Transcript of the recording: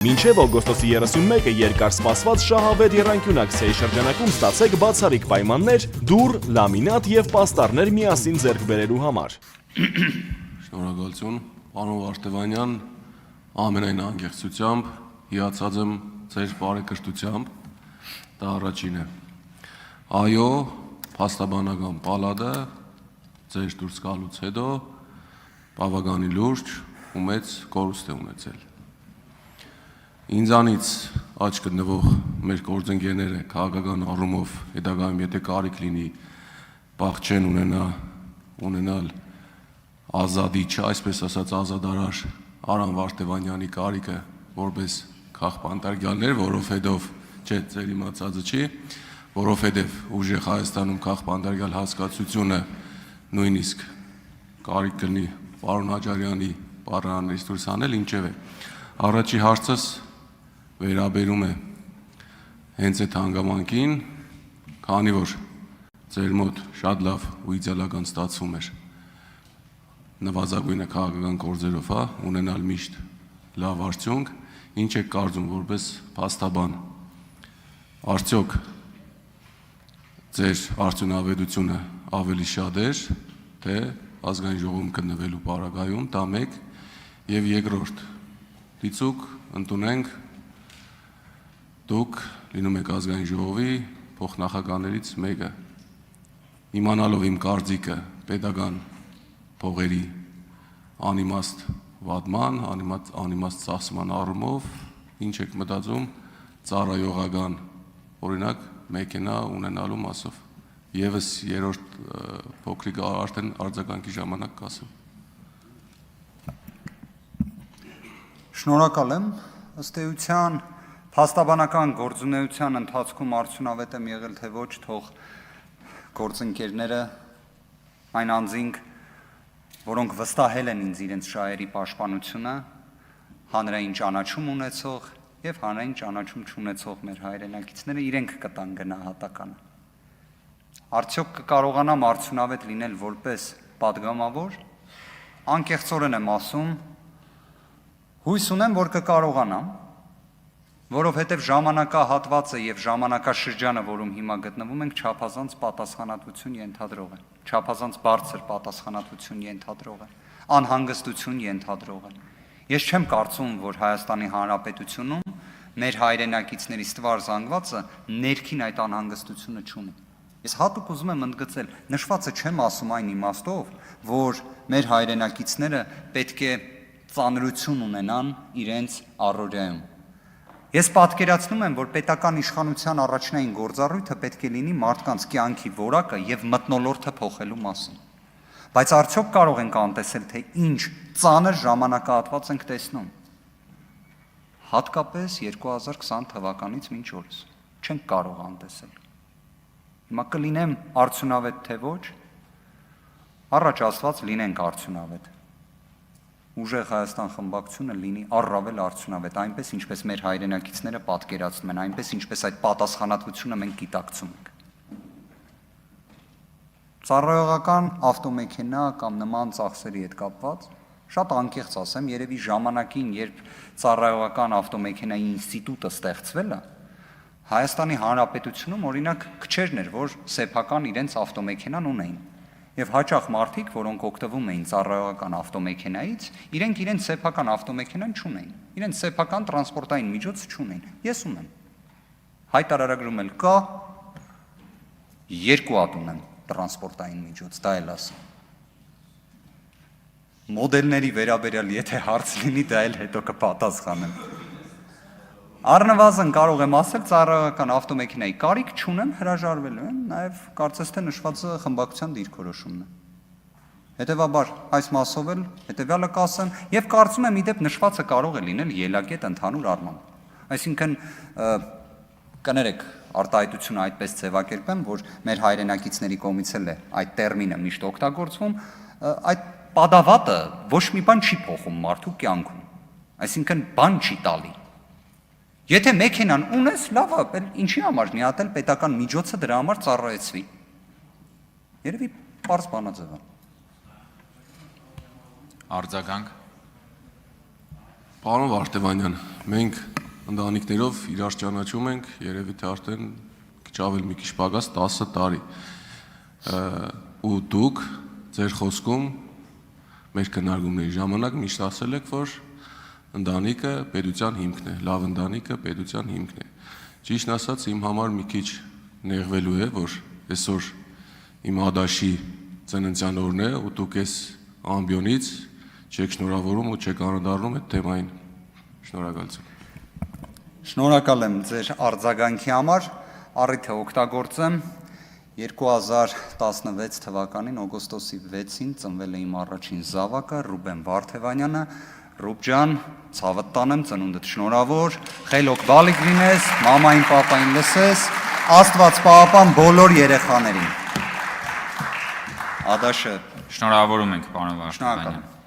Մինչև օգոստոսի 31-ը երկար սպասված շահավետ եռանկյունակցիայի շրջանակում ստացեք բացառիկ պայմաններ դուռ, լամինատ և պաստառներ միասին ձեռք բերելու համար։ Շնորհակալություն, պարոն Վարդևանյան, ամենայն անկեղծությամբ հիացած եմ ձեր բարեկրթությամբ, դա առաջինն է։ Այո, փաստաբանական պալատը ձեր դուրս գալուց հետո բավականին լուրջ ու մեծ կորուստ է ունեցել։ Ինձանից աջ գտնվող մեր գործընկերները քաղաքական առումով հետագայում եթե կարիք լինի բախ չեն ունենալ ազատիչ, այսպես ասած ազատարար Արամ Վարդևանյանի կարիքը որպես քաղբանտարկյալներ, որովհետև չէ, ձեր իմացածը չի, որովհետև ուժեղ Հայաստանում քաղբանտարկյալ հասկացությունը նույնիսկ կարիք կլինի պարոն Աջարյանի պարրաններից դուրս անել, ինչևէ։ Առաջի հարցս վերաբերում է հենց այդ հանգամանքին, քանի որ ձեր մոտ շատ լավ ու իդեալական ստացվում էր նվազագույնը քաղաքական գործերով, ունենալ միշտ լավ արդյունք, ինչ եք կարծում որպես փաստաբան, արդյոք ձեր արդյունավետությունը ավելի շատ էր, թե ազգային ժողովում գտնվելու պարագայում, դա մեկ, եւ երկրորդ, դիցուք ընդունենք դուք լինում եք ազգային ժողովի փոխնախագահներից մեկը, իմանալով իմ կարծիքը պետական փողերի անիմաստ վատման, անիմաստ ծախսման առումով, ինչ եք մտածում ծառայողական, օրինակ մեքենա ունենալու մասով, եւս երրորդ փոքրիկ արդեն արձագանքի ժամանակ կասեմ։ Շնորհակալ եմ, ըստ էության փաստաբանական գործունեության ընթացքում արդյունավետ եմ եղել թե ոչ, թող գործընկերները այն անձինք, որոնք վստահել են ինձ իրենց շահերի պաշտպանությունը, հանրային ճանաչում ունեցող եւ հանրային ճանաչում չունեցող մեր հայրենակիցները իրենք կտան գնահատականը։ Արդյոք կկարողանամ արդյունավետ լինել որպես պատգամավոր, անկեղծորեն եմ ասում, հույս ունեմ, որ կկարողանամ, որովհետև ժամանակահատվածը եւ ժամանակաշրջանը, որում հիմա գտնվում ենք, չափազանց պատասխանատվություն ենթադրող է, չափազանց բարձր պատասխանատվություն ենթադրող է, անհանգստություն ենթադրող է։ Ես չեմ կարծում, որ Հայաստանի Հանրապետությունում մեր հայրենակիցների ստվար զանգվածը ներքին այդ անհանգստությունը չունի։ Ես հատուկ ուզում եմ ընդգծել, նշվածը չեմ ասում այն իմաստով, որ մեր հայրենակիցները պետք է ծանրություն ունենան իրենց առօրյայում։ Ես պատկերացնում եմ, որ պետական իշխանության առաջնային գործառույթը պետք է լինի մարդկանց կյանքի որակը եւ մթնոլորտը փոխելու մասին։ Բայց արդյոք կարող ենք անտեսել, թե ինչ ծանր ժամանակահատված ենք տեսնում։ Հատկապես 2020 թվականից մինչ օրս չենք կարող անտեսել։ Հիմա կլինեմ արդյունավետ թե ոչ, առաջ ասված լինենք արդյունավետ։ Ուժեղ Հայաստան խմբակցությունը լինի առավել արդյունավետ, այնպես ինչպես մեր հայրենակիցները պատկերացնում են, այնպես ինչպես այդ պատասխանատվությունը մենք գիտակցում ենք։ Ծառայողական ավտոմեքենա կամ նման ծախսերի հետ կապված, շատ անկեղծ ասեմ, երևի ժամանակին, երբ ծառայողական ավտոմեքենայի ինստիտուտը ստեղծվել է, Հայաստանի Հանրապետությունում օրինակ քչերն էր, որ սեփական իրենց ավտոմեքենան ունեին։ Եվ հաճախ մարդիկ, որոնք օգտվում էին ծառայողական ավտոմեքենայից, իրենք իրենց սեփական ավտոմեքենան չունեին, իրենց սեփական տրանսպորտային միջոց չունեին։ Ես ունեմ։ Հայտարարագրում էլ կա, 2 հատ ունեմ տրանսպորտային միջոց, դա էլ ասեմ։ Մոդելների վերաբերյալ եթե հարց լինի, դա էլ հետո կպատասխանեմ։ Առնվազն կարող եմ ասել, ծառայողական ավտոմեքենայի կարիք չունեմ, հրաժարվելու եմ, նաև կարծես թե նշվածը խմբակցության դիրքորոշումն է։ Հետևաբար այս մասով էլ հետևյալը կասեմ, եւ կարծում եմ իդեպ նշվածը կարող է լինել ելակետ ընդհանուր առմամբ։ Այսինքն կներեք, արտահայտությունը այդպես ձևակերպեմ, որ մեր հայրենակիցների կողմից էլ է այդ տերմինը միշտ օգտագործվում, այդ պատավատը ոչ մի բան չի փոխում մարդու կյանքում։ Այսինքն բան չի տալի։ Եթե մեքենան ունես, լավ է, ինչի համար մի հատ էլ պետական միջոցը դրա համար ծառայեցվի։ Երևի պարզ բանաձև է։ Արձագանք։ Պարոն Վարդևանյան, մենք ընտանիքներով իրար ճանաչում ենք, երևի թե արդեն քիչ ավել մի քիչ պակաս 10 տարի։ Ու դուք ձեր խոսքում մեր քննարկումների ժամանակ միշտ ասել եք, որ ընտանիքը պետության հիմքն է, լավ ընտանիքը պետության հիմքն է։ Ճիշտն ասած, իմ համար մի քիչ նեղվելու է, որ այսօր իմ ադաշի ծննդյան օրն է ու դուք այս ամբիոնից չեք շնորհավորում ու չեք անդրադառնում այդ թեմային։ Շնորհակալություն։ Շնորհակալ եմ ձեր արձագանքի համար, առիթը օգտագործեմ։ 2016 թվականին օգոստոսի 6-ին ծնվել է իմ առաջին զավակը Ռուբեն Վարդևանյանը։ Ռուբ ջան, ցավդ տանեմ, ծնունդդ շնորհավոր, խելոք բալիկ լինես, մամային, պապային լսես, Աստված պահապան բոլոր երեխաներին։ Ադաշը Շնորհավորում ենք, պարոն Վարդևանյան։ շնորհակալ եմ։